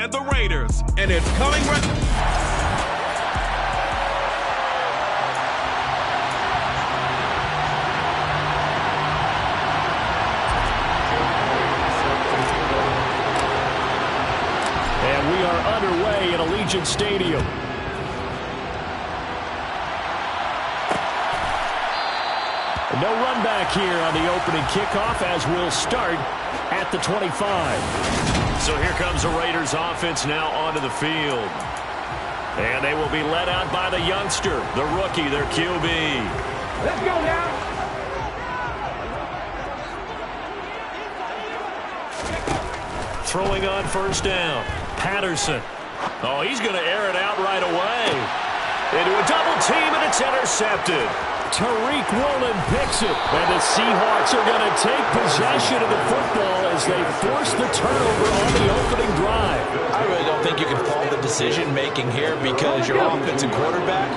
and the Raiders. And it's coming right... And we are underway at Allegiant Stadium. No run back here on the opening kickoff as we'll start at the 25. So here comes the Raiders offense now onto the field. And they will be led out by the youngster, the rookie, their QB. Let's go now. Throwing on first down. Patterson. Oh, he's going to air it out right away. Into a double team, and it's intercepted. Tariq Woolen picks it, and the Seahawks are going to take possession of the football as they force the turnover on the opening drive. I really don't think you can fault the decision-making here because your offensive quarterback,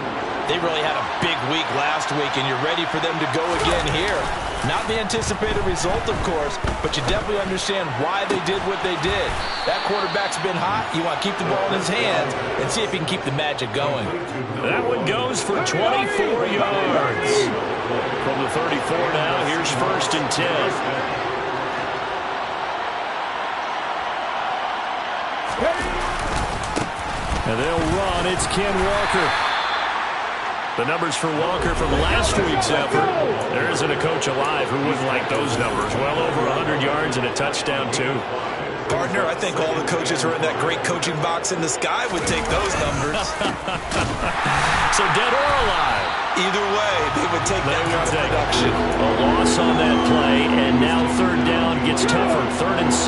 they really had a big week last week, and you're ready for them to go again here. Not the anticipated result, of course, but you definitely understand why they did what they did. That quarterback's been hot. You want to keep the ball in his hands and see if he can keep the magic going. That one goes for 24 yards. From the 34 now, here's 1st and 10. And they'll run. It's Ken Walker. The numbers for Walker from last week's effort. There isn't a coach alive who wouldn't like those numbers. Well over 100 yards and a touchdown, too. Partner, I think all the coaches who are in that great coaching box in the sky would take those numbers. So dead or alive? Either way, they would take that kind of production. A loss on that play, and now 3rd down gets tougher. 3rd and 6.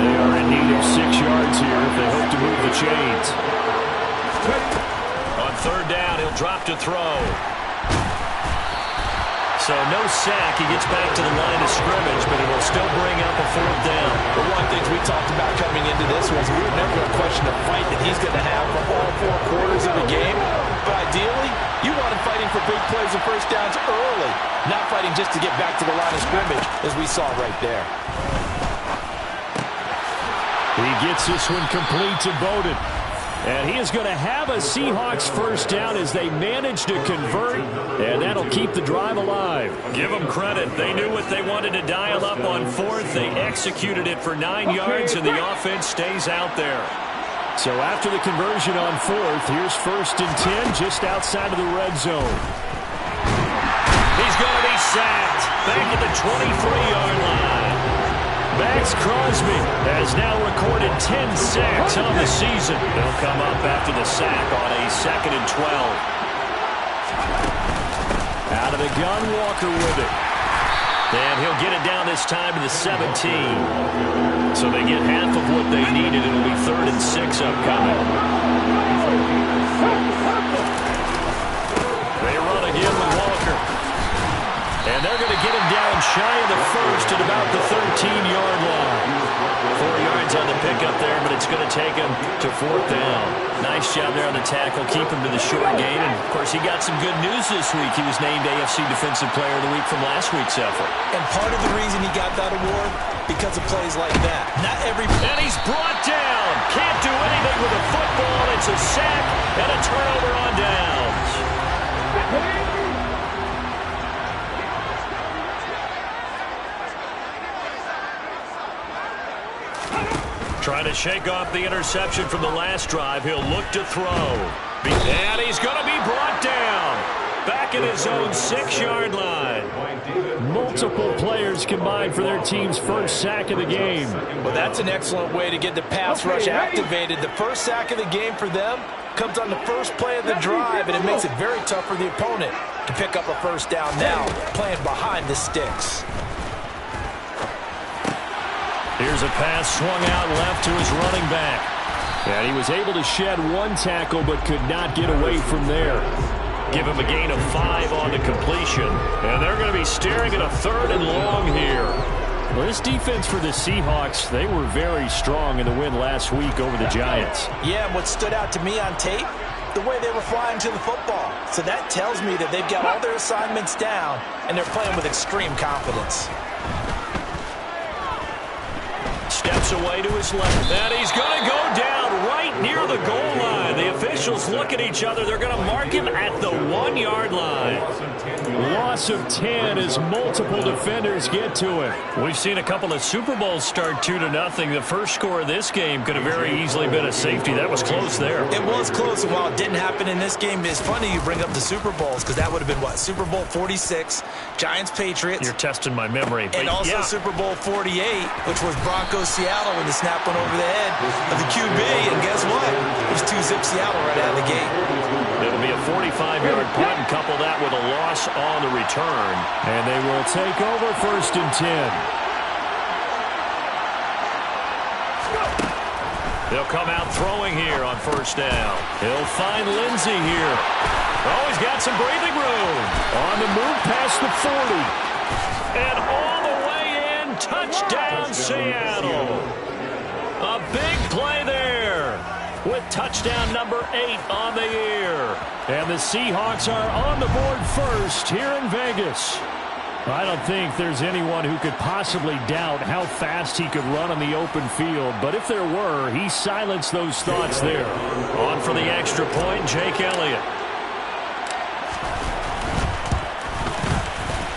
They are in need of 6 yards here if they hope to move the chains. On 3rd down, he'll drop to throw. So no sack. He gets back to the line of scrimmage, but it will still bring up a 4th down. But one of the things we talked about coming into this was we were never going to question the fight that he's going to have for all 4 quarters of the game. But ideally, you want him fighting for big plays and first downs early, not fighting just to get back to the line of scrimmage, as we saw right there. He gets this one complete to Bowden. And he is going to have a Seahawks first down as they manage to convert, and that'll keep the drive alive. Give them credit. They knew what they wanted to dial up on 4th. They executed it for 9 yards, and the offense stays out there. So after the conversion on 4th, here's 1st and 10 just outside of the red zone. He's going to be sacked back at the 23-yard line. Maxx Crosby has now recorded 10 sacks on the season. They'll come up after the sack on a 2nd and 12. Out of the gun, Walker with it. And he'll get it down this time to the 17. So they get half of what they needed. It'll be 3rd and 6 upcoming. They run again with Walker. And they're going to get him down shy of the 1st at about the 13-yard line. 4 yards on the pickup there, but it's going to take him to 4th down. Nice job there on the tackle. Keep him to the short gain. And, of course, he got some good news this week. He was named AFC Defensive Player of the Week from last week's effort. And part of the reason he got that award, because of plays like that. Not every... And he's brought down. Can't do anything with a football. It's a sack and a turnover on downs. Trying to shake off the interception from the last drive. He'll look to throw. And he's going to be brought down. Back at his own 6-yard line. Multiple players combined for their team's first sack of the game. Well, that's an excellent way to get the pass rush activated. The first sack of the game for them comes on the first play of the drive, and it makes it very tough for the opponent to pick up a first down now, playing behind the sticks. Here's a pass swung out left to his running back. And he was able to shed 1 tackle but could not get away from there. Give him a gain of 5 on the completion. And they're going to be staring at a 3rd and long here. Well, this defense for the Seahawks, they were very strong in the win last week over the Giants. Yeah, and what stood out to me on tape, the way they were flying to the football. So that tells me that they've got all their assignments down, and they're playing with extreme confidence. Steps away to his left. And he's going to go down. both look at each other. They're going to mark him at the 1-yard line. Loss of 10 as multiple defenders get to it. We've seen a couple of Super Bowls start 2-0. The first score of this game could have very easily been a safety. That was close there. It was close, and while it didn't happen in this game, it's funny you bring up the Super Bowls because that would have been, what, Super Bowl 46, Giants-Patriots. You're testing my memory. And also Super Bowl 48, which was Broncos-Seattle when the snap went over the head of the QB. And guess what? It was 2-zip Seattle right out of the gate. It'll be a 45-yard punt and couple that with a loss on the return. And they will take over 1st and 10. They'll come out throwing here on 1st down. He'll find Lindsey here. Oh, he's got some breathing room. On the move past the 40. And all the way in, touchdown Seattle. A big play there with touchdown number 8 on the year. And the Seahawks are on the board first here in Vegas. I don't think there's anyone who could possibly doubt how fast he could run on the open field. But if there were, he silenced those thoughts there. On for the extra point, Jake Elliott.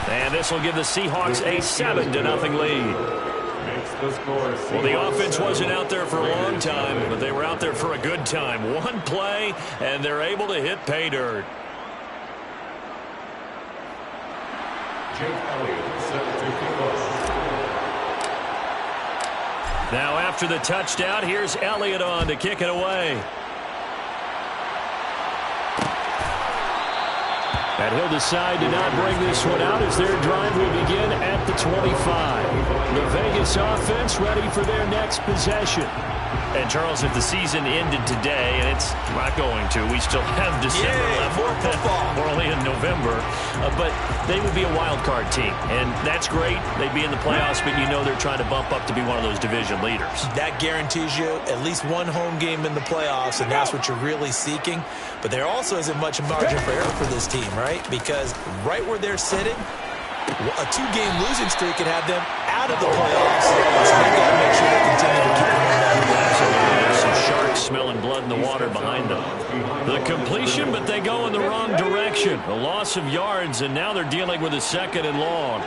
And this will give the Seahawks a 7-0 lead. Well, the offense wasn't out there for a long time, but they were out there for a good time. One play, and they're able to hit pay dirt. Now after the touchdown, here's Elliott on to kick it away. And he'll decide to not bring this one out as their drive will begin at the 25. The Vegas offense ready for their next possession. And, Charles, if the season ended today, and it's not going to, we still have December left. More football. We're only in November. But they would be a wild card team. And that's great. They'd be in the playoffs, but you know they're trying to bump up to be one of those division leaders. That Guarantees you at least one home game in the playoffs, and that's what you're really seeking. But there also isn't much margin for error for this team, right? Because right where they're sitting, a 2-game losing streak could have them out of the playoffs. So they've got to make sure they continue to keep them down. There's some sharks smelling blood in the water behind them. The completion, but they go in the wrong direction. A loss of yards, and now they're dealing with a 2nd and long.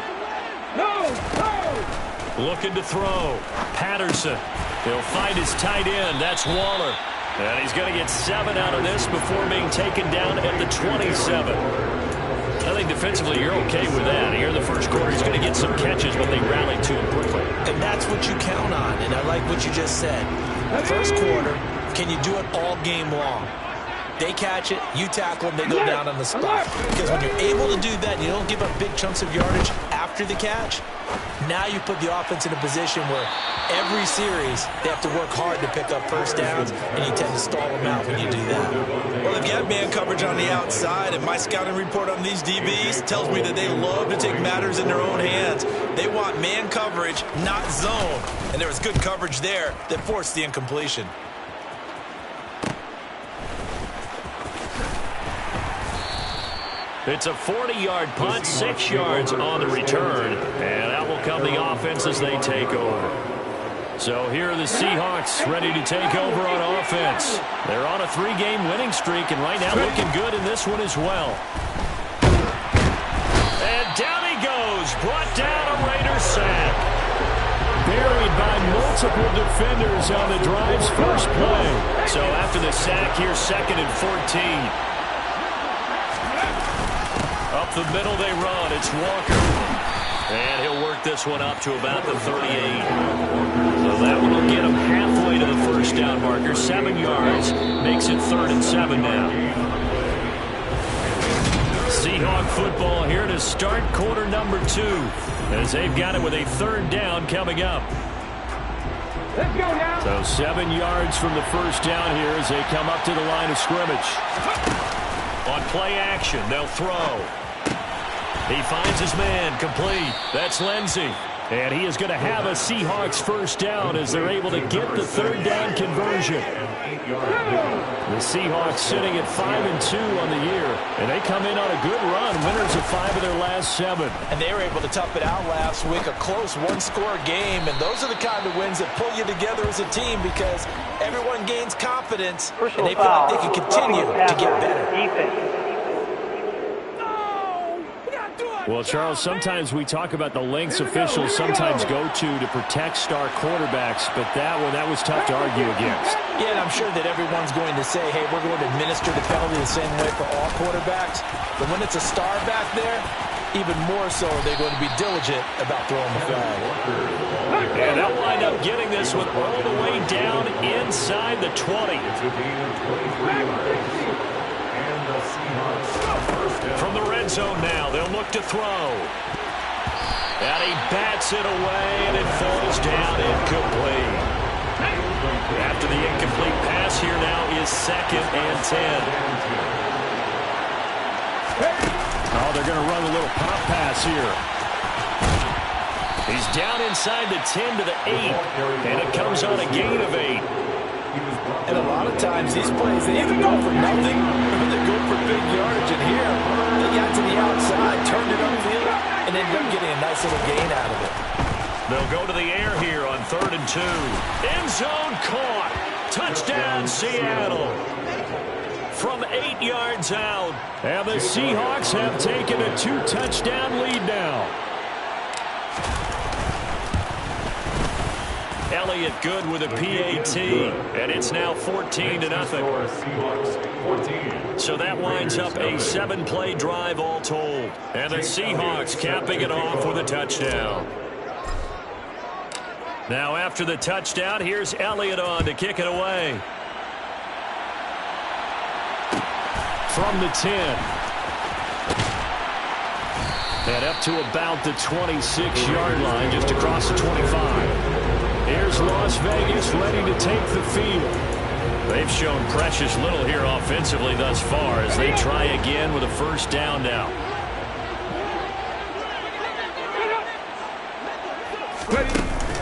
Looking to throw. Patterson. He'll find his tight end. That's Waller. And he's going to get 7 out of this before being taken down at the 27. I think defensively you're okay with that. Here in the first quarter, he's going to get some catches, but they rallied to him quickly. And that's what you count on, and I like what you just said. First quarter, can you do it all game long? They catch it, you tackle them, they go down on the spot. Because when you're able to do that and you don't give up big chunks of yardage after the catch, now you put the offense in a position where every series they have to work hard to pick up first downs, and you tend to stall them out when you do that. Well, they've got man coverage on the outside, and my scouting report on these DBs tells me that they love to take matters in their own hands. They want man coverage, not zone. And there was good coverage there that forced the incompletion. It's a 40-yard punt, 6 yards on the return, and that will come the offense as they take over. So here are the Seahawks ready to take over on offense. They're on a 3-game winning streak, and right now looking good in this one as well. And down he goes, brought down a Raider sack. Buried by multiple defenders on the drive's first play. So after the sack, here's 2nd and 14. Up the middle they run. It's Walker. And he'll work this one up to about the 38. So that one will get him halfway to the first down marker. 7 yards. Makes it 3rd and 7 now. Seahawk football here to start quarter number 2. As they've got it with a 3rd down coming up. Let's go now. So 7 yards from the first down here as they come up to the line of scrimmage. On play action, they'll throw. He finds his man, complete. That's Lindsey. And he is going to have a Seahawks first down as they're able to get the 3rd down conversion. The Seahawks sitting at 5-2 on the year. And they come in on a good run, winners of 5 of their last 7. And they were able to tough it out last week, a close one-score game. And those are the kind of wins that pull you together as a team because everyone gains confidence, and they feel like they can continue to get better. Well, Charles, sometimes we talk about the lengths officials sometimes go to protect star quarterbacks, but that was tough to argue against. Yeah, and I'm sure that everyone's going to say, hey, we're going to administer the penalty the same way for all quarterbacks. But when it's a star back there, even more so they're going to be diligent about throwing the flag. And they'll wind up getting this one all the way down inside the 20. From the red zone now, they'll look to throw. And he bats it away, and it falls down incomplete. After the incomplete pass, here now is 2nd and 10. Oh, they're going to run a little pop pass here. He's down inside the 10 to the 8, and it comes on a gain of 8. And a lot of times these plays, they either go for nothing or they go for big yardage. And here, they got to the outside, turned it upfield, and ended up getting a nice little gain out of it. They'll go to the air here on 3rd and 2. End zone caught. Touchdown, Seattle. From 8 yards out. And the Seahawks have taken a 2-touchdown lead now. Elliott good with a PAT, and it's now 14-0. So that winds up a 7-play drive all told. And the Seahawks capping it off with a touchdown. Now after the touchdown, here's Elliott on to kick it away. From the 10. And up to about the 26-yard line, just across the 25. Here's Las Vegas ready to take the field. They've shown precious little here offensively thus far as they try again with a first down now.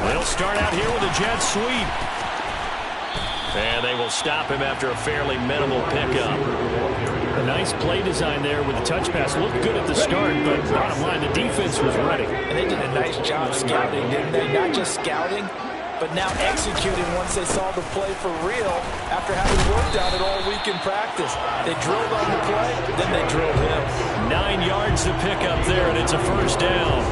They'll start out here with a jet sweep. And they will stop him after a fairly minimal pickup. A nice play design there with the touch pass. Looked good at the start, but bottom line, the defense was ready. And they did a nice job scouting, didn't they? Not just scouting, but now executing once they saw the play for real after having worked on it all week in practice. They drilled on the play, then they drilled him. 9 yards to pick up there, and it's a first down.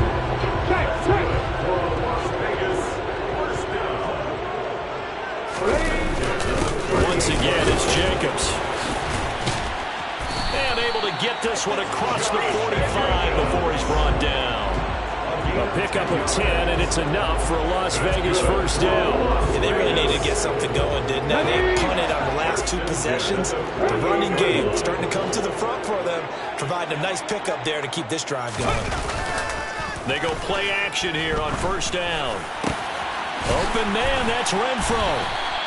Once again, it's Jacobs. And able to get this one across the 45 before he's brought down. A pickup of 10, and it's enough for a Las Vegas first down. Yeah, they really needed to get something going, didn't they? They punted on the last 2 possessions. The running game starting to come to the front for them, providing a nice pickup there to keep this drive going. They go play action here on first down. Open man, that's Renfro.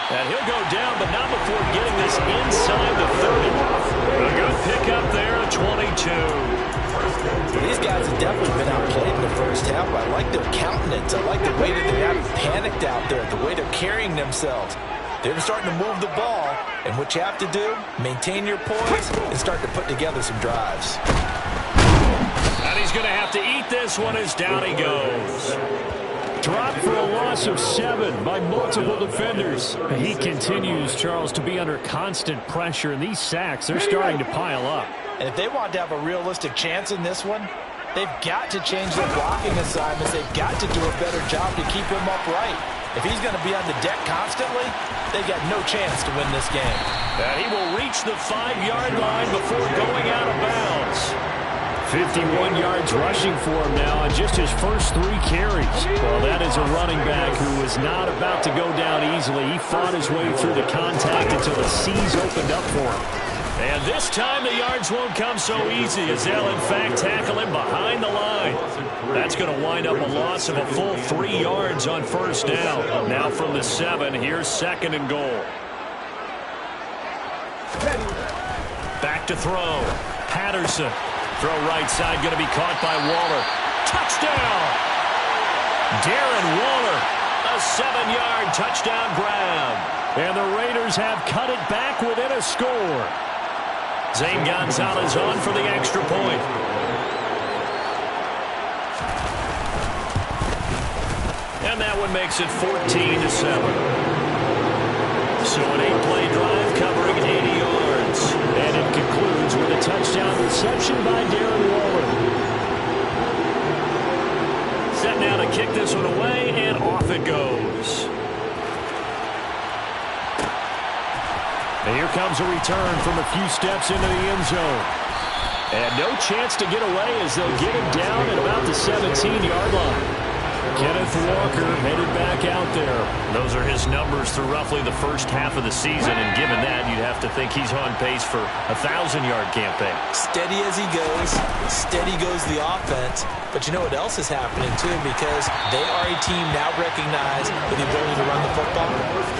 And he'll go down, but not before getting this inside the 30. A good pickup there at 22. These guys have definitely been outplayed in the first half. I like their countenance. I like the way that they haven't panicked out there, the way they're carrying themselves. They're starting to move the ball, and what you have to do, maintain your poise and start to put together some drives. And he's going to have to eat this one as down he goes. Dropped for a loss of 7 by multiple defenders. He continues, Charles, to be under constant pressure, and these sacks, they're starting to pile up. And if they want to have a realistic chance in this one, they've got to change their blocking assignments. They've got to do a better job to keep him upright. If he's going to be on the deck constantly, they got no chance to win this game. And he will reach the 5-yard line before going out of bounds. 51 yards rushing for him now on just his first 3 carries. Well, that is a running back who is not about to go down easily. He fought his way through the contact until the seas opened up for him. And this time the yards won't come so easy as they'll, in fact, tackle him behind the line. That's going to wind up a loss of a full 3 yards on first down. Now from the 7, here's 2nd and goal. Back to throw. Patterson. Throw right side, going to be caught by Waller. Touchdown! Darren Waller, a 7-yard touchdown grab. And the Raiders have cut it back within a score. Zane Gonzalez on for the extra point. And that one makes it 14-7. So an 8-play drive covering 80 yards. And it concludes with a touchdown reception by Darren Waller. Set now to kick this one away, and off it goes. And here comes a return from a few steps into the end zone. And no chance to get away as they'll get him down at about the 17-yard line. Kenneth Walker headed back out there. Those are his numbers through roughly the first half of the season, and given that, you'd have to think he's on pace for a 1,000-yard campaign. Steady as he goes, steady goes the offense. But you know what else is happening, too, because they are a team now recognized with the ability to run the football.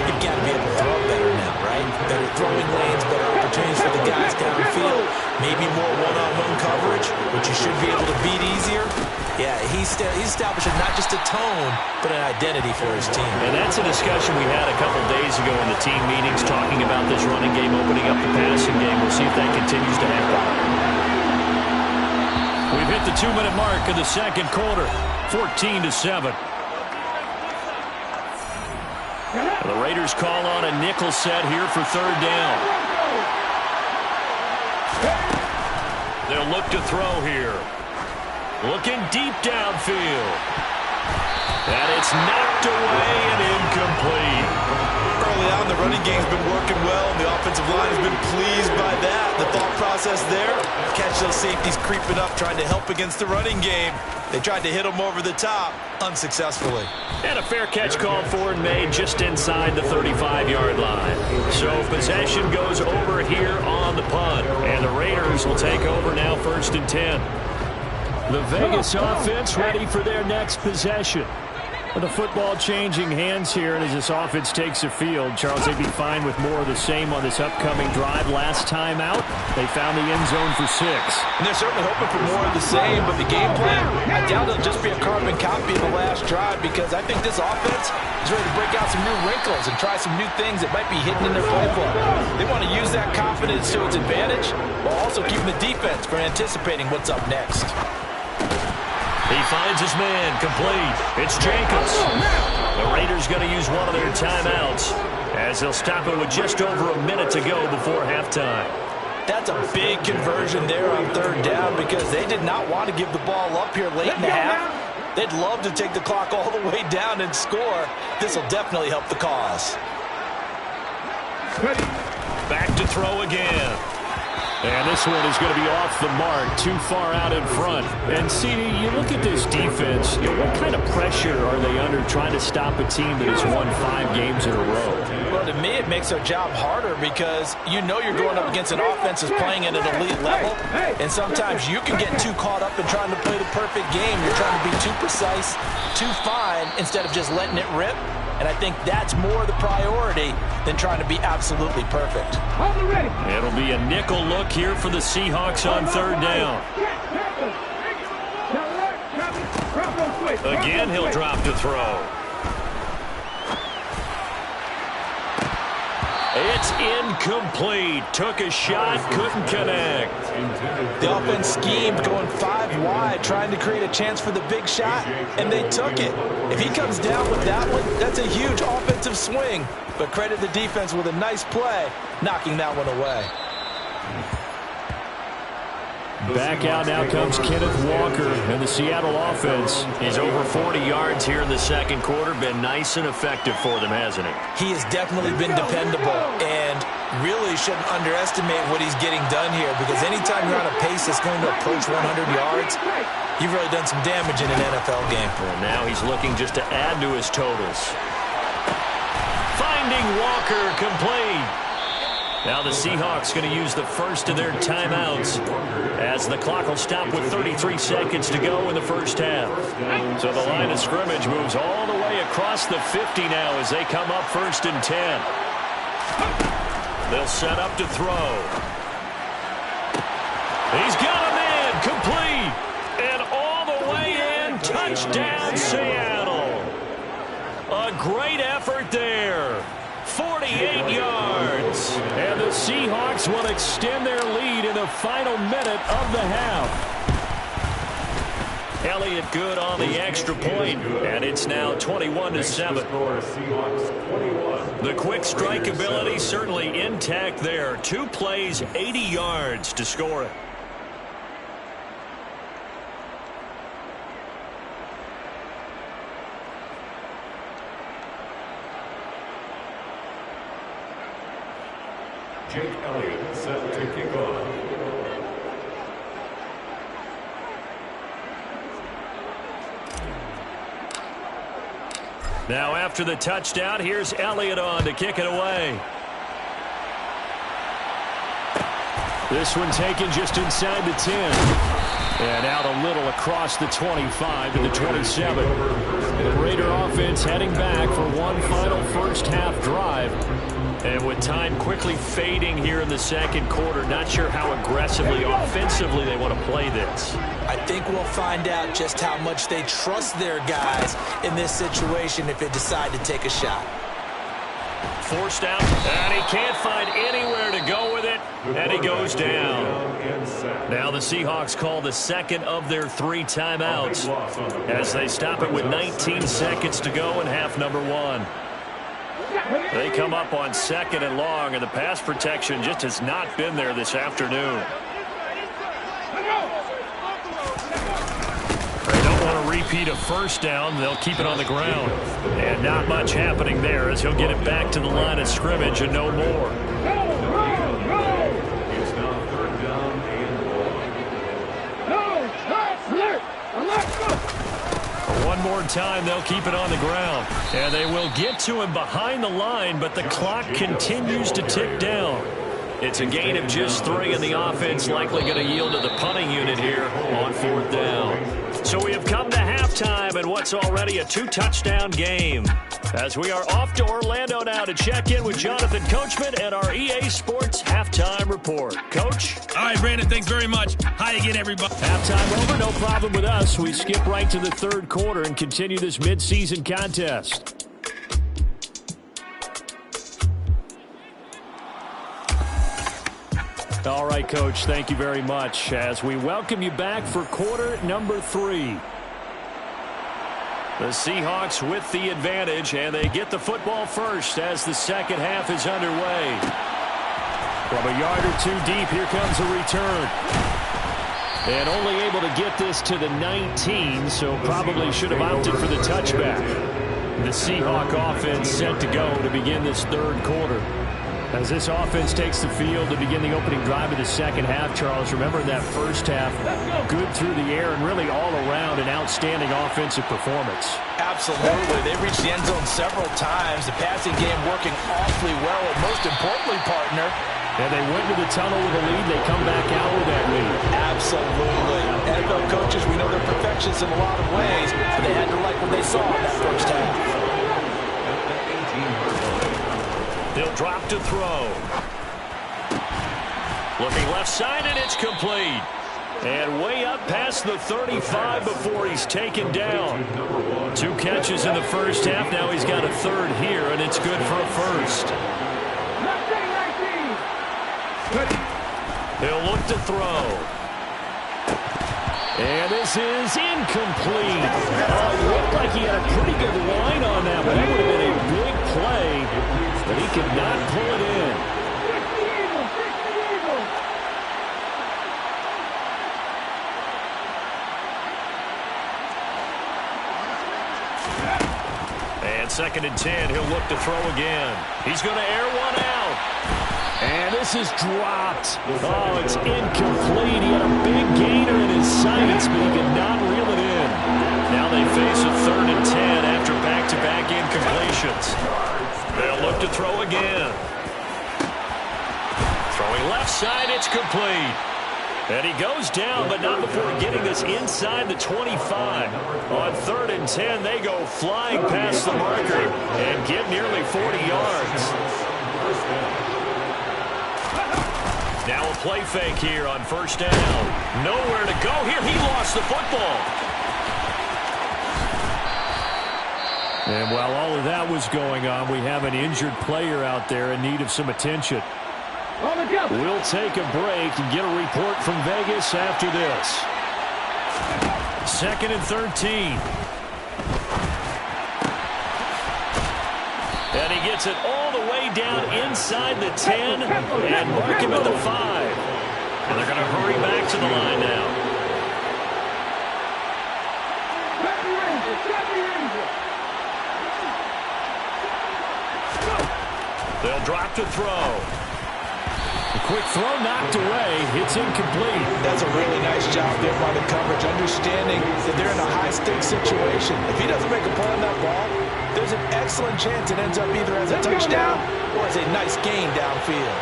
You've got to be able to throw better now, right? Better throwing lanes, better opportunities for the guys downfield, maybe more one-on-one coverage, which you should be able to beat easier. Yeah, he's establishing not just a tone, but an identity for his team. And that's a discussion we had a couple days ago in the team meetings talking about this running game opening up the passing game. We'll see if that continues to happen. We've hit the 2-minute mark of the second quarter, 14-7. The Raiders call on a nickel set here for third down. They'll look to throw here. Looking deep downfield. And it's knocked away and incomplete. Early on, the running game's been working well, and the offensive line has been pleased by that. The thought process there, catch those safeties creeping up, trying to help against the running game. They tried to hit them over the top, unsuccessfully. And a fair catch called for and made just inside the 35-yard line. So possession goes over here on the punt. And the Raiders will take over now, 1st and 10. The Vegas offense ready for their next possession. With the football changing hands here, and as this offense takes the field, Charles, they'd be fine with more of the same on this upcoming drive. Last time out, they found the end zone for 6. And they're certainly hoping for more of the same, but the game plan, I doubt it'll just be a carbon copy of the last drive, because I think this offense is ready to break out some new wrinkles and try some new things that might be hidden in their playbook. They want to use that confidence to its advantage, while also keeping the defense from anticipating what's up next. He finds his man, complete. It's Jacobs. The Raiders going to use one of their timeouts as they'll stop it with just over a minute to go before halftime. That's a big conversion there on third down, because they did not want to give the ball up here late in the half. They'd love to take the clock all the way down and score. This will definitely help the cause. Back to throw again. And this one is going to be off the mark, too far out in front. And, CD, you look at this defense, what kind of pressure are they under trying to stop a team that has won 5 games in a row? Well, to me, it makes their job harder, because you know you're going up against an offense that's playing at an elite level, and sometimes you can get too caught up in trying to play the perfect game. You're trying to be too precise, too fine, instead of just letting it rip. And I think that's more the priority than trying to be absolutely perfect. It'll be a nickel look here for the Seahawks on third down. Again, he'll drop to throw. It's incomplete. Took a shot, couldn't connect. The offense schemed, going 5 wide, trying to create a chance for the big shot, and they took it. If he comes down with that one, that's a huge offensive swing. But credit the defense with a nice play, knocking that one away. Back out now comes Kenneth Walker, and the Seattle offense is over 40 yards here in the second quarter. Been nice and effective for them, hasn't it? He has definitely been dependable, and really shouldn't underestimate what he's getting done here, because anytime you're on a pace that's going to approach 100 yards, you've really done some damage in an NFL game. And now he's looking just to add to his totals. Finding Walker, complete. Now the Seahawks going to use the first of their timeouts as the clock will stop with 33 seconds to go in the first half. So the line of scrimmage moves all the way across the 50 now as they come up 1st and 10. They'll set up to throw. He's got a man, complete. And all the way in, touchdown Seattle. A great effort there. 48 yards. And the Seahawks will extend their lead in the final minute of the half. Elliott good on the extra point, and it's now 21-7. The quick strike ability certainly intact there. 2 plays, 80 yards to score it. Jake Elliott set to kick off. Now after the touchdown, here's Elliott on to kick it away. This one taken just inside the 10. And out a little across the 25 to the 27. The Raider offense heading back for one final first half drive. And with time quickly fading here in the second quarter, not sure how aggressively, offensively they want to play this. I think we'll find out just how much they trust their guys in this situation if they decide to take a shot. Forced out, and he can't find anywhere to go with it, and he goes down. Now the Seahawks call the second of their 3 timeouts as they stop it with 19 seconds to go in half number 1. They come up on 2nd and long, and the pass protection just has not been there this afternoon. They don't want to repeat a first down. They'll keep it on the ground. And not much happening there as he'll get it back to the line of scrimmage and no more. It's now 3rd down and 1. One more time, they'll keep it on the ground. And they will get to him behind the line, but the clock continues to tick down. It's a gain of just 3, and the offense likely going to yield to the punting unit here on 4th down. So we have come to halftime in what's already a 2-touchdown game. As we are off to Orlando now to check in with Jonathan Coachman and our EA Sports Halftime Report. Coach? All right, Brandon, thanks very much. Hi again, everybody. Halftime over, no problem with us. We skip right to the 3rd quarter and continue this midseason contest. All right, Coach, thank you very much as we welcome you back for quarter number 3. The Seahawks with the advantage, and they get the football first as the second half is underway. From a yard or 2 deep, here comes a return. And only able to get this to the 19, so probably should have opted for the touchback. The Seahawk offense set to go to begin this 3rd quarter. As this offense takes the field to begin the opening drive of the second half, Charles, remember in that first half, good through the air and really all around an outstanding offensive performance. Absolutely. They reached the end zone several times. The passing game working awfully well, and most importantly, partner. And they went to the tunnel with a lead. They come back out with that lead. Absolutely. NFL coaches, we know they're perfectionists in a lot of ways, but they had to like what they saw in that first half. They'll drop to throw. Looking left side, and it's complete. And way up past the 35 before he's taken down. 2 catches in the first half. Now he's got a 3rd here, and it's good for a first. He'll look to throw. And this is incomplete. It looked like he had a pretty good line on that, but that would have been a big play, but he could not pull it in. And 2nd and 10, he'll look to throw again. He's going to air one out. And this is dropped. Oh, it's incomplete. He had a big gainer in his sights, but he could not reel it in. Now they face a 3rd and 10 after back-to-back incompletions. They'll look to throw again. Throwing left side, it's complete. And he goes down, but not before getting this inside the 25. On 3rd and 10, they go flying past the marker and get nearly 40 yards. Now a play fake here on 1st down. Nowhere to go here. He lost the football. And while all of that was going on, we have an injured player out there in need of some attention. We'll take a break and get a report from Vegas after this. 2nd and 13. And he gets it all the way down inside the 10 and mark him at the 5. And they're going to hurry back to the line now. They'll drop to throw. A quick throw knocked away. It's incomplete. That's a really nice job there by the coverage, understanding that they're in a high-stakes situation. If he doesn't make a play on that ball, there's an excellent chance it ends up either as a touchdown or as a nice gain downfield.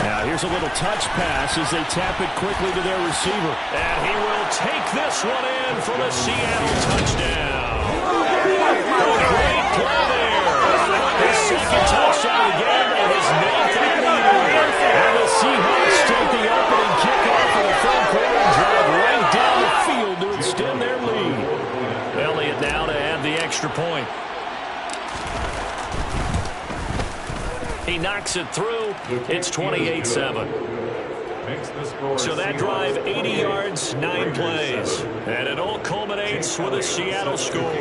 Now here's a little touch pass as they tap it quickly to their receiver. And he will take this one in for the Seattle touchdown. Great play there. His second touchdown again and his 9th of the year. And the Seahawks take the opening kickoff of the third quarter and drive right down the field to extend their lead. Elliott now to add the extra point. He knocks it through. It's 28-7. So that drive, 80 yards, 9 plays. And it all culminates with a Seattle score.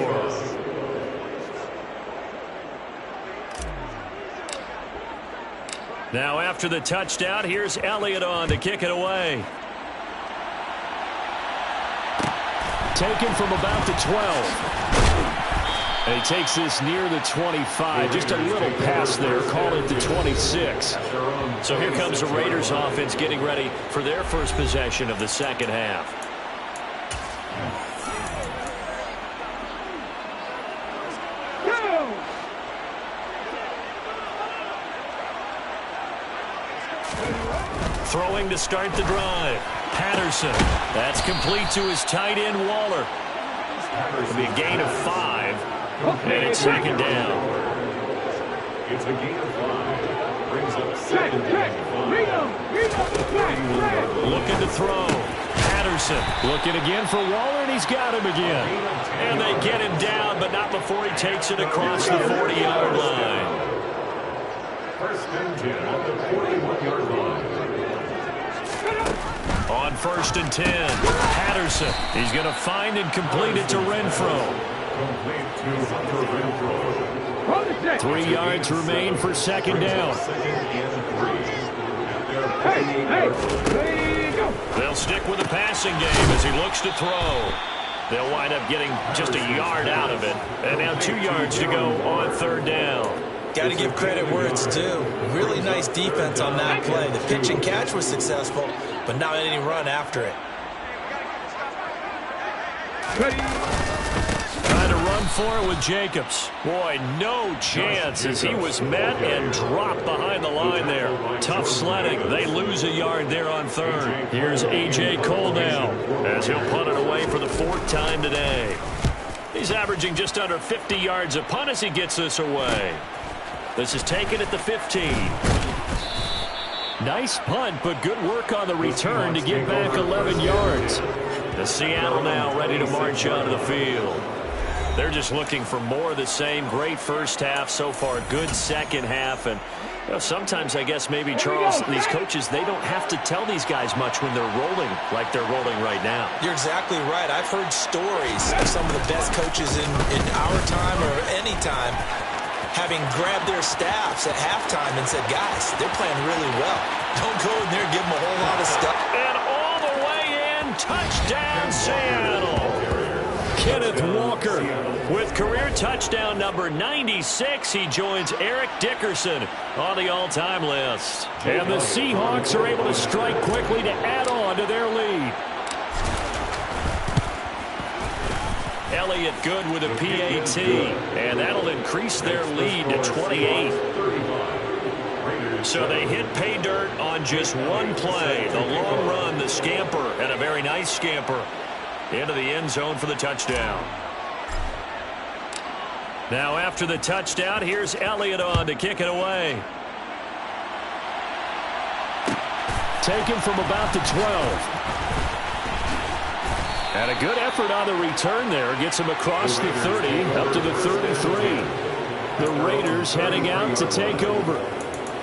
Now after the touchdown, here's Elliott on to kick it away. Taken from about the 12. And he takes this near the 25. Just a little pass there. Call it the 26. So here comes the Raiders offense getting ready for their first possession of the second half. Throwing to start the drive. Patterson. That's complete to his tight end, Waller. It'll be a gain of 5. And it's second down. It's a gain of 5. Brings up 2nd and 5. Looking to throw. Patterson looking again for Waller, and he's got him again. And they get him down, but not before he takes it across the 40-yard line. 1st and 10 on the 41-yard line. On 1st and 10, Patterson. He's going to find and complete it to Renfro. 3 yards remain for second down. They'll stick with the passing game as he looks to throw. They'll wind up getting just a yard out of it. And now 2 yards to go on 3rd down. Got to give credit where it's due. Really nice defense on that play. The pitch and catch was successful, but not any run after it. Trying to run for it with Jacobs. Boy, no chance as he was met and dropped behind the line there. Tough sledding. They lose a yard there on 3rd. Here's A.J. Cole now as he'll punt it away for the 4th time today. He's averaging just under 50 yards a punt as he gets this away. This is taken at the 15. Nice punt, but good work on the return to get back 11 yards. The Seattle now ready to march out of the field. They're just looking for more of the same. Great first half so far. Good second half. And you know, sometimes I guess maybe, Charles, these coaches, they don't have to tell these guys much when they're rolling like they're rolling right now. You're exactly right. I've heard stories of some of the best coaches in our time or any time having grabbed their staffs at halftime and said, guys, they're playing really well. Don't go in there and give them a whole lot of stuff. And all the way in, touchdown Seattle. Kenneth Walker with career touchdown number 96. He joins Eric Dickerson on the all-time list. And the Seahawks are able to strike quickly to add on to their lead. Elliott good with a PAT, and that'll increase their lead to 28. So they hit pay dirt on just one play. The long run, the scamper, and a very nice scamper into the end zone for the touchdown. Now after the touchdown, here's Elliott on to kick it away. Taken from about the 12. And a good effort on the return there. Gets him across the 30 up to the 33. The Raiders heading out to take over.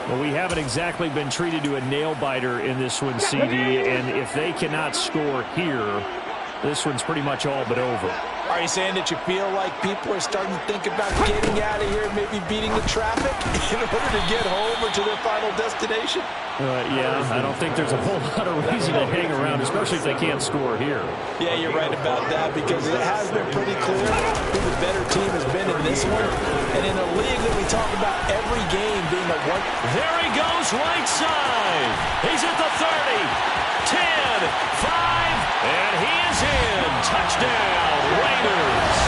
Well, we haven't exactly been treated to a nail-biter in this one, CD, and if they cannot score here, this one's pretty much all but over. Are you saying that you feel like people are starting to think about getting out of here, maybe beating the traffic in order to get home or to their final destination? Yeah, I don't think there's a whole lot of reason to hang around, especially if they can't score here. Yeah, you're right about that, because it has been pretty clear who the better team has been in this one. And in a league that we talk about every game being a one. There he goes, right side. He's at the 30, 10, 5, and he is in. Touchdown, Raiders.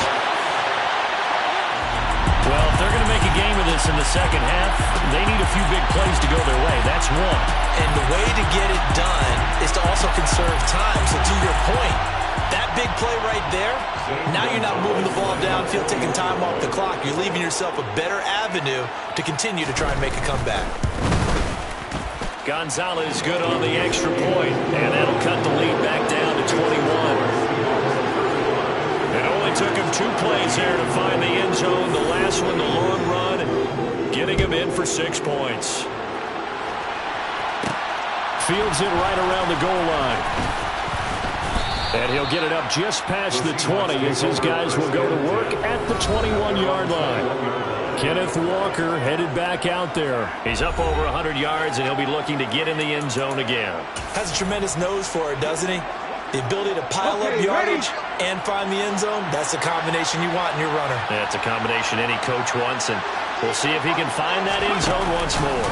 Well, if they're going to make a game of this in the second half, they need a few big plays to go their way. That's one. And the way to get it done is to also conserve time. So to your point, that big play right there, now you're not moving the ball downfield, taking time off the clock. You're leaving yourself a better avenue to continue to try and make a comeback. Gonzalez good on the extra point, and that'll cut the lead back down to 21. It only took him 2 plays there to find the end zone. The last one, the long run, getting him in for 6 points. Fields it right around the goal line. And he'll get it up just past the 20 as his guys will go to work at the 21-yard line. Kenneth Walker headed back out there. He's up over 100 yards, and he'll be looking to get in the end zone again. Has a tremendous nose for it, doesn't he? The ability to pile up yardage and find the end zone, that's the combination you want in your runner. That's a combination any coach wants, and we'll see if he can find that end zone once more.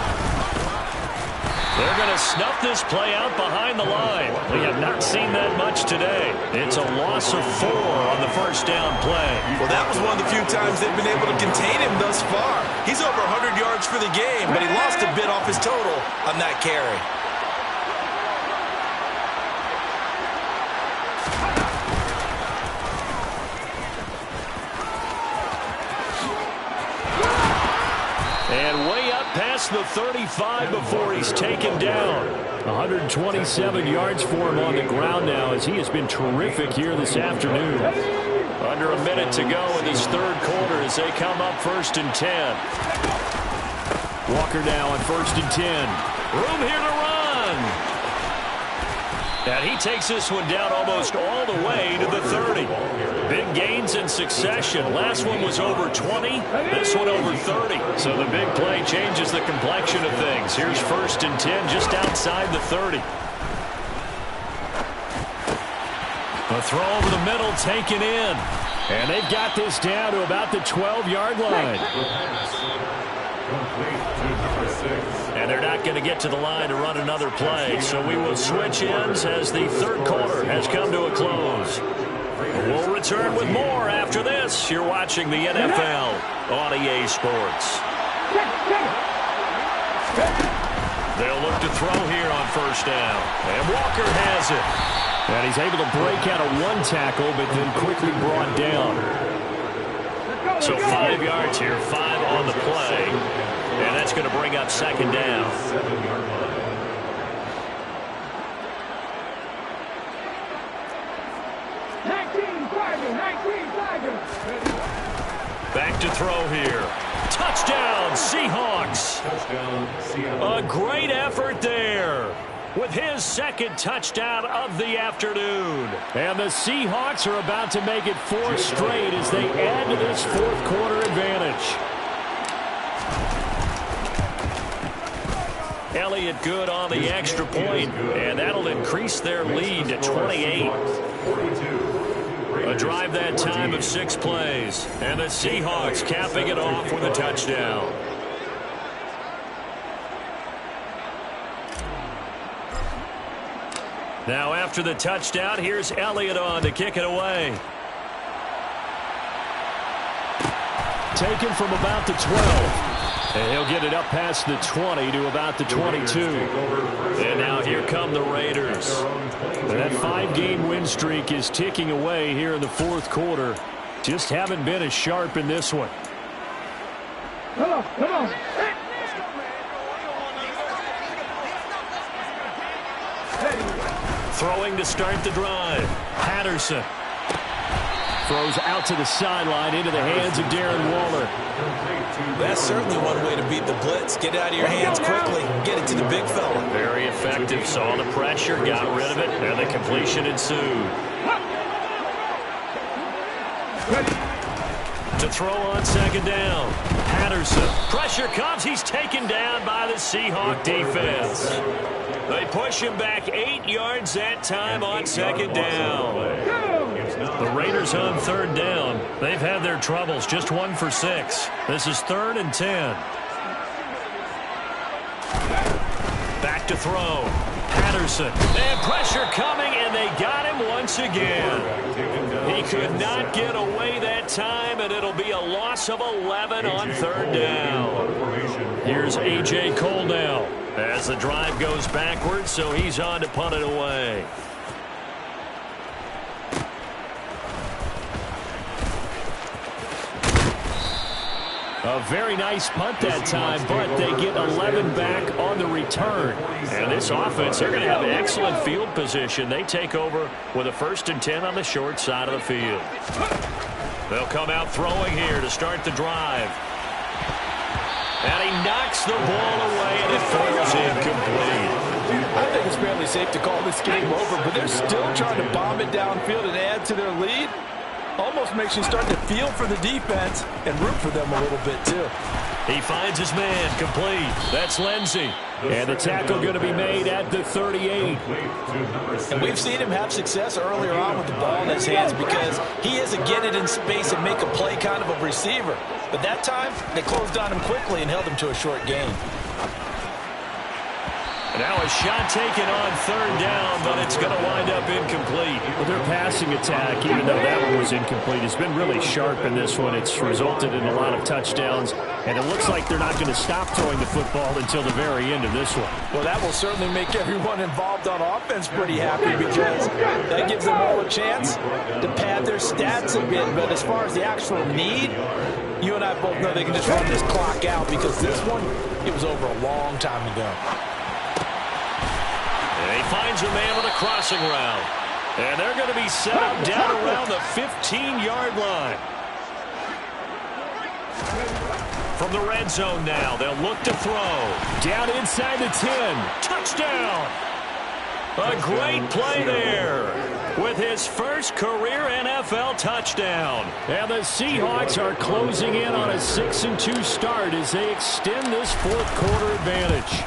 They're going to snuff this play out behind the line. We have not seen that much today. It's a loss of 4 on the first down play. Well, that was one of the few times they've been able to contain him thus far. He's over 100 yards for the game, but he lost a bit off his total on that carry. And way up past the 35 before he's taken down. 127 yards for him on the ground now, as he has been terrific here this afternoon. Under a minute to go in this third quarter as they come up 1st and 10. Walker now on 1st and 10. Room here to run. And he takes this one down almost all the way to the 30. Big gains in succession. Last one was over 20. This one over 30. So the big play changes the complexion of things. Here's 1st and 10 just outside the 30. A throw over the middle taken in. And they've got this down to about the 12-yard line. And they're not going to get to the line to run another play. So we will switch ends as the third quarter has come to a close. We'll return with more after this. You're watching the NFL on EA Sports. They'll look to throw here on 1st down. And Walker has it. And he's able to break out of 1 tackle, but then quickly brought down. So 5 yards here, 5 on the play. And that's going to bring up 2nd down. Back to throw here. Touchdown, Seahawks. A great effort there with his 2nd touchdown of the afternoon. And the Seahawks are about to make it 4 straight as they add to this 4th quarter advantage. Elliott good on the extra point, and that'll increase their lead to 28. A drive that time of 6 plays, and the Seahawks capping it off with a touchdown. Now after the touchdown, here's Elliott on to kick it away. Taken from about the 12. And he'll get it up past the 20 to about the 22. And now here come the Raiders. And that 5-game win streak is ticking away here in the 4th quarter. Just haven't been as sharp in this one. Come on, come on. Throwing to start the drive. Patterson. throws out to the sideline into the hands of Darren Waller. That's certainly one way to beat the blitz. Get it out of your hands quickly. Get it to the big fella. Very effective. Saw the pressure, got rid of it, and the completion ensued. To throw on second down. Patterson. Pressure comes. He's taken down by the Seahawk defense. They push him back 8 yards that time on second down. The Raiders on third down. They've had their troubles. Just 1 for 6. This is 3rd and 10. Back to throw. Patterson. And pressure coming, and they got him once again. He could not get away that time, and it'll be a loss of 11 on third down. Here's A.J. Cole now as the drive goes backwards, so he's on to punt it away. A very nice punt that time, but they get 11 back on the return. And this offense, they're going to have excellent field position. They take over with a 1st and 10 on the short side of the field. They'll come out throwing here to start the drive. And he knocks the ball away, and it falls incomplete. I think it's fairly safe to call this game over, but they're still trying to bomb it downfield and add to their lead. Almost makes you start to feel for the defense and root for them a little bit, too. He finds his man, complete. That's Lindsey. And the tackle going to be made at the 38. And we've seen him have success earlier on with the ball in his hands because he is a get it in space and make a play kind of a receiver. But that time, they closed on him quickly and held him to a short gain. Now a shot taken on third down, but it's going to wind up incomplete. Well, their passing attack, even though that one was incomplete, has been really sharp in this one. It's resulted in a lot of touchdowns, and it looks like they're not going to stop throwing the football until the very end of this one. Well, that will certainly make everyone involved on offense pretty happy because that gives them all a chance to pad their stats a bit. But as far as the actual need, you and I both know they can just run this clock out because this one, it was over a long time ago. And he finds a man with a crossing route. And they're going to be set up down around the 15-yard line. From the red zone now, they'll look to throw. Down inside the 10. Touchdown! A great play there with his first career NFL touchdown. And the Seahawks are closing in on a 6-2 start as they extend this fourth quarter advantage.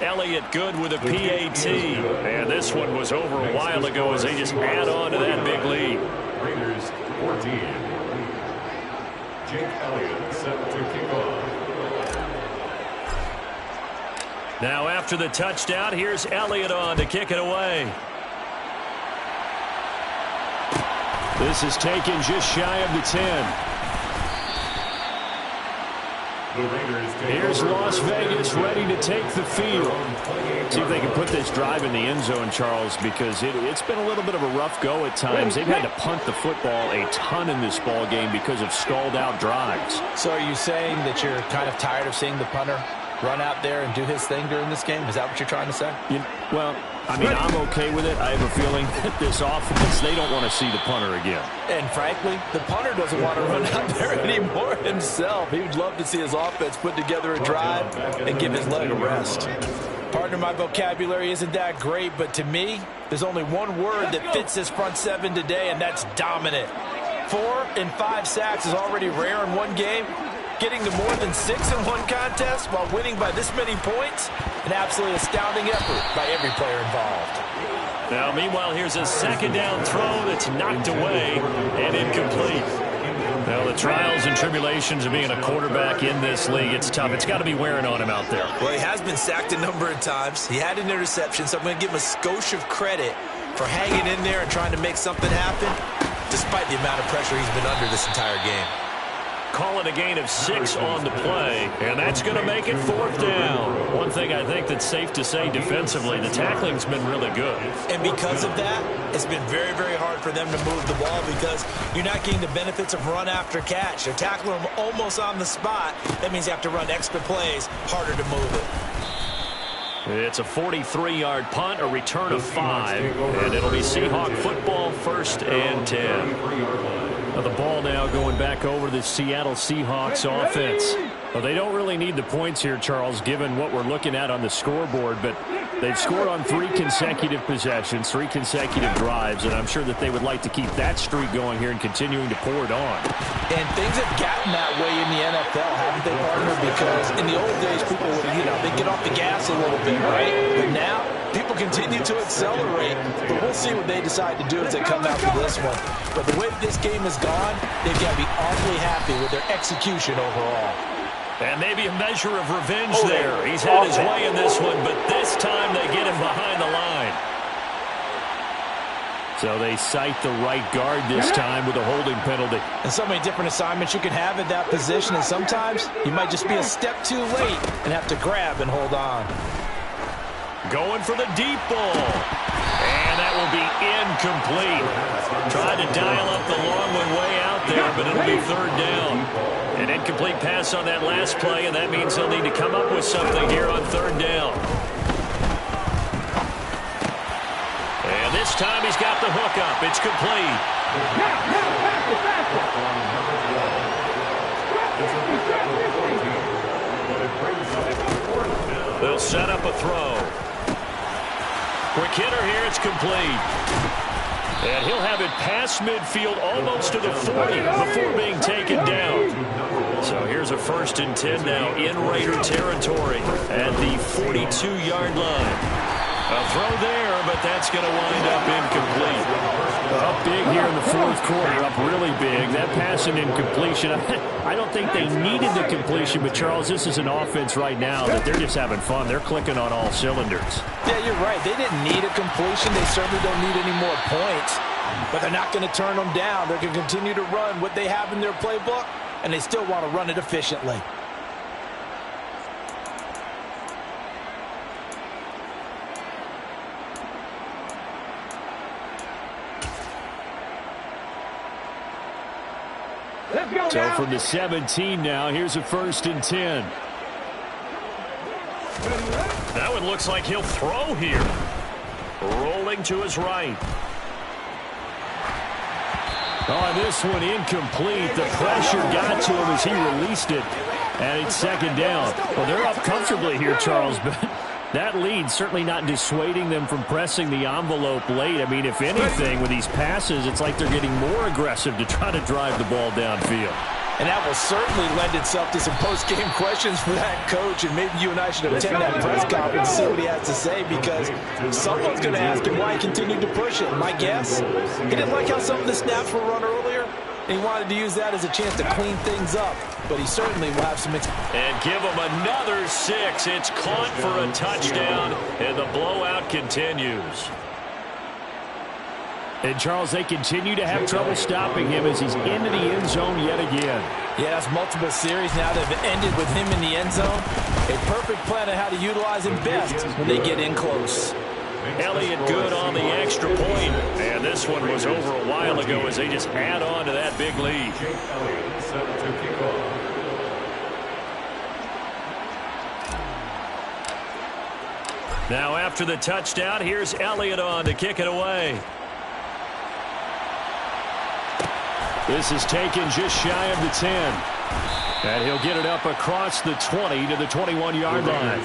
Elliott good with a PAT. And this one was over a while ago as they just add on to that big lead. Raiders 14. Jake Elliott set to kick off. Now after the touchdown, here's Elliott on to kick it away. This is taken just shy of the 10. Here's Las Vegas ready to take the field. See if they can put this drive in the end zone, Charles, because it's been a little bit of a rough go at times. They've had to punt the football a ton in this ball game because of stalled-out drives. So are you saying that you're kind of tired of seeing the punter run out there and do his thing during this game? Is that what you're trying to say? Well, I mean, I'm okay with it. I have a feeling that this offense, they don't want to see the punter again. And frankly, the punter doesn't want to run out there anymore himself. He would love to see his offense put together a drive and give his leg a rest. Partner, my vocabulary isn't that great, but to me, there's only one word that fits this front seven today, and that's dominant. 4 and 5 sacks is already rare in one game. Getting to more than 6 in one contest while winning by this many points, an absolutely astounding effort by every player involved. Now, meanwhile, here's a second down throw that's knocked away and incomplete. Now, the trials and tribulations of being a quarterback in this league, it's tough. It's got to be wearing on him out there. Well, he has been sacked a number of times. He had an interception, so I'm going to give him a skosh of credit for hanging in there and trying to make something happen, despite the amount of pressure he's been under this entire game. Call it a gain of 6 on the play, and that's going to make it 4th down. One thing I think that's safe to say defensively, the tackling's been really good. And because of that, it's been very, very hard for them to move the ball because you're not getting the benefits of run after catch. They're tackling them almost on the spot. That means you have to run extra plays, harder to move it. It's a 43-yard punt, a return of 5, and it'll be Seahawk football, 1st and 10. Now the ball now going back over to the Seattle Seahawks offense. Well, they don't really need the points here, Charles, given what we're looking at on the scoreboard, but they've scored on 3 consecutive possessions, 3 consecutive drives, and I'm sure that they would like to keep that streak going here and continuing to pour it on. And things have gotten that way in the NFL, haven't they, partner? Because in the old days, people would, they'd get off the gas a little bit, right? But now, people continue to accelerate, but we'll see what they decide to do as they come after this one. But the way this game has gone, they've got to be awfully happy with their execution overall. And maybe a measure of revenge there. He's had his way in this one, but this time they get him behind the line. So they cite the right guard this time with a holding penalty. And so many different assignments you can have at that position, and sometimes you might just be a step too late and have to grab and hold on. Going for the deep ball. And that will be incomplete. Tried to dial up the long one way out there, but it'll be 3rd down. An incomplete pass on that last play, and that means he'll need to come up with something here on 3rd down. And this time he's got the hook up. It's complete. They'll set up a throw. Quick hitter here, it's complete. And he'll have it past midfield almost to the 40 before being taken down. So here's a 1st and 10 now in Raider territory at the 42-yard line. A throw there, but that's going to wind up incomplete. Up big here in the 4th quarter, up really big. That pass and incompletion, I don't think they needed the completion, but Charles, this is an offense right now that they're just having fun. They're clicking on all cylinders. Yeah, you're right. They didn't need a completion. They certainly don't need any more points, but they're not going to turn them down. They're going to continue to run what they have in their playbook, and they still want to run it efficiently. So from the 17 now, here's a 1st and 10. That one looks like he'll throw here. Rolling to his right. Oh, this one incomplete. The pressure got to him as he released it. And it's 2nd down. Well, they're up comfortably here, Charles, but that lead certainly not dissuading them from pressing the envelope late. I mean, if anything, with these passes, it's like they're getting more aggressive to try to drive the ball downfield. And that will certainly lend itself to some post-game questions for that coach, and maybe you and I should attend that press conference and see what he has to say, because someone's going to ask him why he continued to push it. My guess, he didn't like how some of the snaps were run earlier, and he wanted to use that as a chance to clean things up, but he certainly will have some... And give him another 6. It's caught for a touchdown, and the blowout continues. And, Charles, they continue to have trouble stopping him as he's into the end zone yet again. Yeah, that's multiple series now that have ended with him in the end zone. A perfect plan of how to utilize him best when they get in close. Elliott good on the extra point. And this one was over a while ago as they just add on to that big lead. Now after the touchdown, here's Elliott on to kick it away. This is taken just shy of the 10. And he'll get it up across the 20 to the 21-yard line.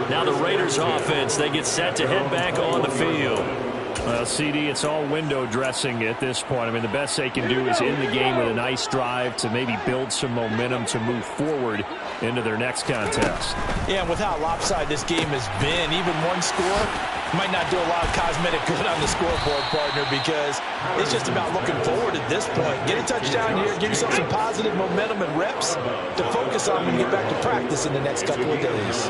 Now the Raiders offense, they get set to head back on the field. Well, CD, it's all window dressing at this point. I mean, the best they can do is end the game with a nice drive to maybe build some momentum to move forward into their next contest. Yeah, and with how lopsided this game has been, even one score might not do a lot of cosmetic good on the scoreboard, partner, because it's just about looking forward at this point. Get a touchdown here, give yourself some positive momentum and reps to focus on when you get back to practice in the next couple of days.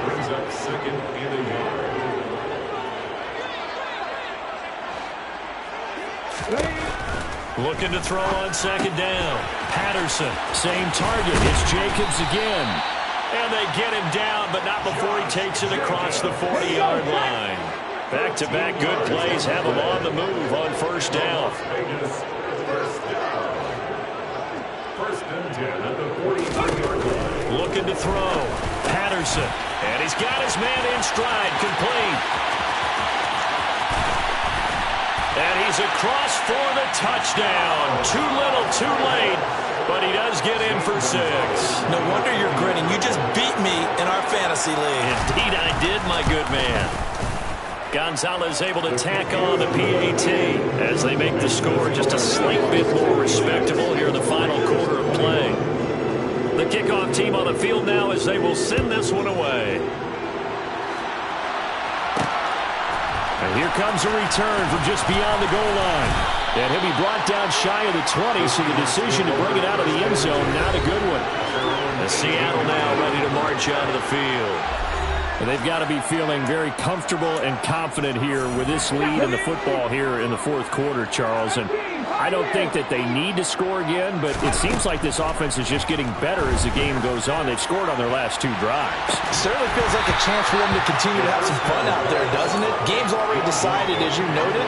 Brings up 2nd and a yard. Looking to throw on 2nd down. Patterson, same target. It's Jacobs again. And they get him down, but not before he takes it across the 40-yard line. Back-to-back good plays have him on the move on 1st down. 1st and 10 at the 43-yard line. Looking looking to throw. Patterson. And he's got his man in stride, complete. And he's across for the touchdown. Too little, too late, but he does get in for 6. No wonder you're grinning. You just beat me in our fantasy league. Indeed I did, my good man. Gonzalez able to tack on the PAT as they make the score just a slight bit more respectable here in the final quarter of play. The kickoff team on the field now as they will send this one away. And here comes a return from just beyond the goal line. And he'll be brought down shy of the 20, so the decision to bring it out of the end zone, not a good one. And Seattle now ready to march out of the field. And they've got to be feeling very comfortable and confident here with this lead in the football here in the fourth quarter, Charles. And I don't think that they need to score again, but it seems like this offense is just getting better as the game goes on. They've scored on their last 2 drives. Certainly feels like a chance for them to continue to have some fun out there, doesn't it? Game's already decided, as you noted,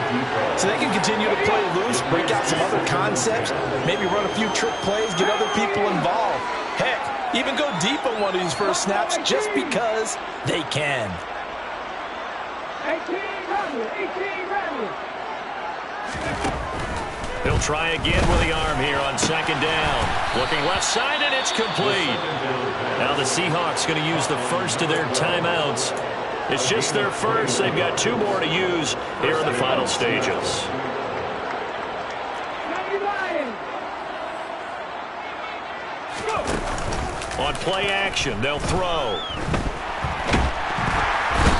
so they can continue to play loose, break out some other concepts, maybe run a few trick plays, get other people involved. Heck, even go deep on one of these first snaps just because they can. 18 ready. He'll try again with the arm here on second down. Looking left side, and it's complete. Now the Seahawks going to use the first of their timeouts. It's just their first. They've got 2 more to use here in the final stages. On play action, they'll throw.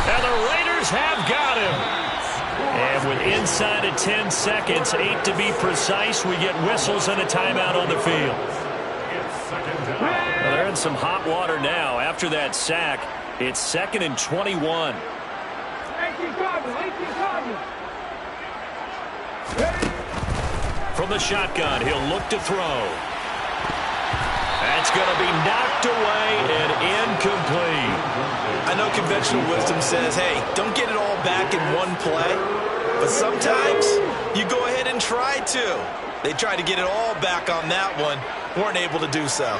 And the Raiders have got him. And with inside of 10 seconds, 8 to be precise, we get whistles and a timeout on the field. Well, they're in some hot water now. After that sack, it's 2nd and 21. From the shotgun, he'll look to throw. That's going to be knocked away and incomplete. I know conventional wisdom says, hey, don't get it all back in one play. But sometimes you go ahead and try to. They tried to get it all back on that one. Weren't able to do so.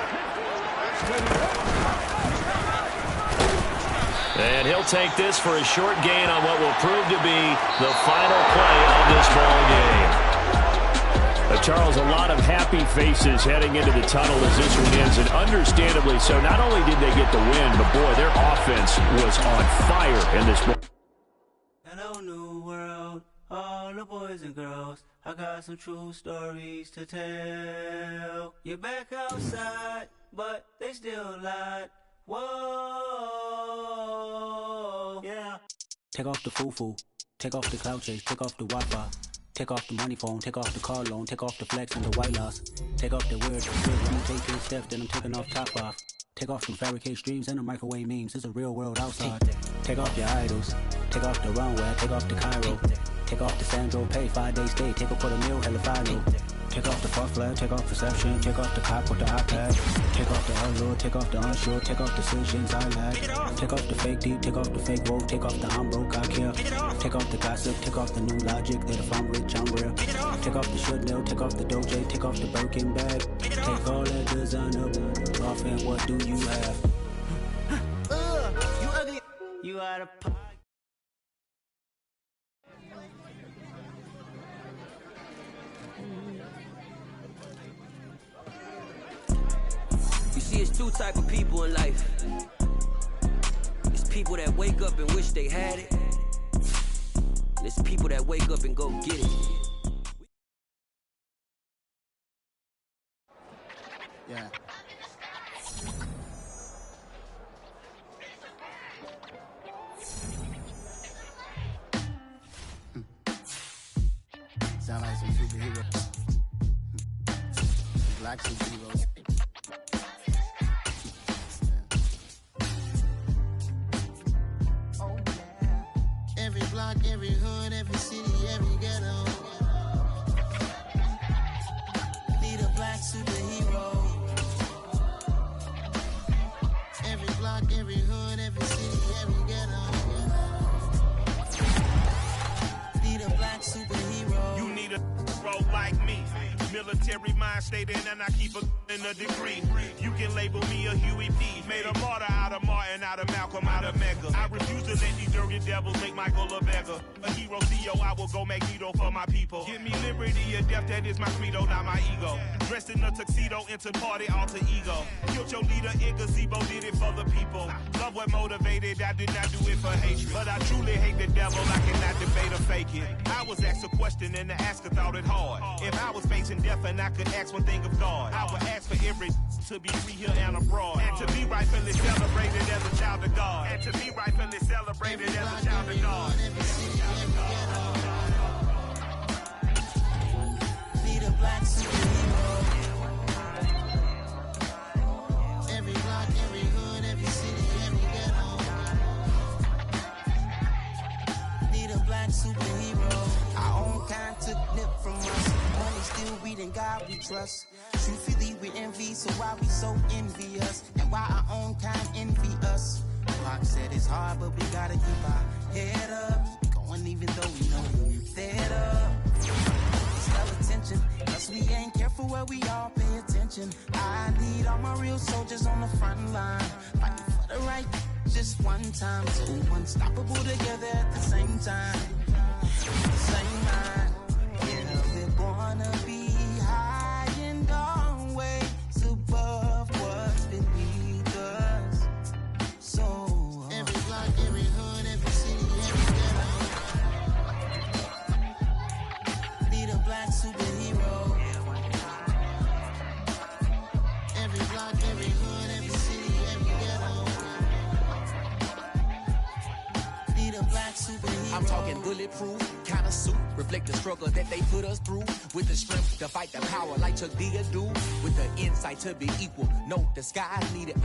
And he'll take this for a short gain on what will prove to be the final play of this ball game. Charles, a lot of happy faces heading into the tunnel as this one ends, and understandably so. Not only did they get the win, but boy, their offense was on fire in this ball. Hello, new world, all the boys and girls. I got some true stories to tell. You're back outside, but they still lied. Whoa, yeah. Take off the foo-foo, take off the cloud chase, take off the Wi-Fi. Take off the money phone, take off the car loan, take off the flex and the white loss. Take off the weird shit, let me take 2 steps, then I'm taking off top off. Take off some fabricate streams and the microwave memes, it's a real world outside. Take off your idols, take off the runway, take off the Cairo. Take off the Sandro pay, 5-day stay, take off for the meal, hella final. Take off the fuck flag, take off perception, take off the cop with the iPad. Take off the allure, take off the unsure, take off decisions I lag. Take off the fake deep, take off the fake woke, take off the I'm broke, I care. Take off the gossip, take off the new logic, that if I'm rich, I'm real. Take off the should know, take off the Doja, take off the Birkin bag. Take all that designer off and what do you have? You ugly. You out of pocket. You see, it's 2 type of people in life. It's people that wake up and wish they had it. And it's people that wake up and go get it. Yeah. Sound like some superheroes. Black superheroes. Every block, every hood, every city, every ghetto. Need a black superhero. Every block, every hood, every city, every ghetto. Need a black superhero. You need a bro like me. Military mind state in and I keep a in a degree. You can label me a Huey P. Made a martyr out of Martin, out of Malcolm, out of Mega. I refuse to let these dirty devils make Michael a beggar. A hero CEO, I will go Magneto for my people. Give me liberty or death, that is my credo, not my ego. Dressed in a tuxedo, into party alter ego. Killed your leader in gazebo, did it for the people. Love what motivated, I did not do it for hatred. But I truly hate the devil, I cannot debate or fake it. I was asked a question and the asker thought it hard. If I was facing death and I could ask one thing of God, I would ask for every to be free here and abroad, and to be rightfully celebrated as a child of God, and to be rightfully celebrated as a child of God. Need a black superhero. Every block, every hood, every city, every ghetto. Need a black superhero. Our own kind took nip from us. Money still reading God we trust. Truthfully we envy, so why we so envious? And why our own kind envy us? Pac said it's hard, but we gotta keep our head up. Going even though we know we're fed up. It's hell attention, cause we ain't careful where we all pay attention. I need all my real soldiers on the front line, fighting for the right just one time. So unstoppable together at the same time. Same mind. Yeah, we're gonna be high and always above what's beneath us. So every block, every hood, every city, every ghetto. Need a black superhero. Every block, every hood, every city, every ghetto. Need a black superhero. I'm talking bulletproof kind of suit, reflect the struggle that they put us through, with the strength to fight the power like Chuck D do, with the insight to be equal. No, the skies needed